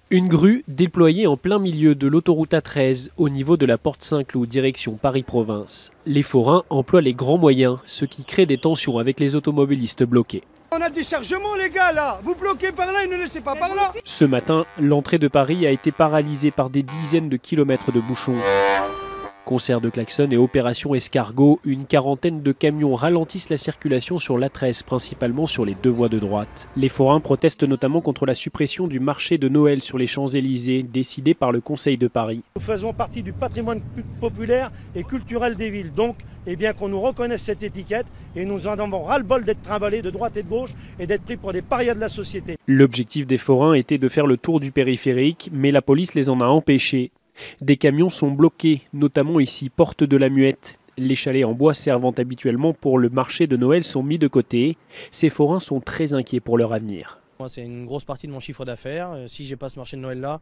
Une grue déployée en plein milieu de l'autoroute A13 au niveau de la porte Saint-Cloud direction Paris-Province. Les forains emploient les grands moyens, ce qui crée des tensions avec les automobilistes bloqués. On a des chargements les gars là, vous bloquez par là et ne laissez pas par là. Ce matin, l'entrée de Paris a été paralysée par des dizaines de kilomètres de bouchons. Concert de klaxons et opération escargot, une quarantaine de camions ralentissent la circulation sur l'A13, principalement sur les deux voies de droite. Les forains protestent notamment contre la suppression du marché de Noël sur les Champs-Élysées, décidé par le Conseil de Paris. Nous faisons partie du patrimoine populaire et culturel des villes, donc qu'on nous reconnaisse cette étiquette et nous en avons ras-le-bol d'être trimballés de droite et de gauche et d'être pris pour des parias de la société. L'objectif des forains était de faire le tour du périphérique, mais la police les en a empêchés. Des camions sont bloqués, notamment ici, porte de la Muette. Les chalets en bois servant habituellement pour le marché de Noël sont mis de côté. Ces forains sont très inquiets pour leur avenir. Moi, c'est une grosse partie de mon chiffre d'affaires. Si j'ai pas ce marché de Noël là,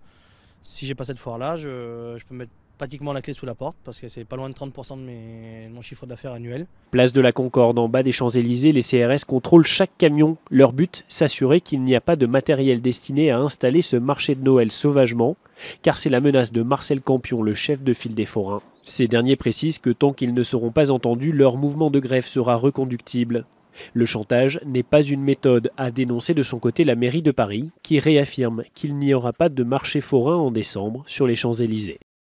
si j'ai pas cette foire là, je peux mettre pratiquement la clé sous la porte parce que c'est pas loin de 30% de mon chiffre d'affaires annuel. Place de la Concorde, en bas des Champs-Élysées, les CRS contrôlent chaque camion. Leur but, s'assurer qu'il n'y a pas de matériel destiné à installer ce marché de Noël sauvagement, car c'est la menace de Marcel Campion, le chef de file des forains. Ces derniers précisent que tant qu'ils ne seront pas entendus, leur mouvement de grève sera reconductible. Le chantage n'est pas une méthode, a dénoncé de son côté la mairie de Paris, qui réaffirme qu'il n'y aura pas de marché forain en décembre sur les Champs-Élysées.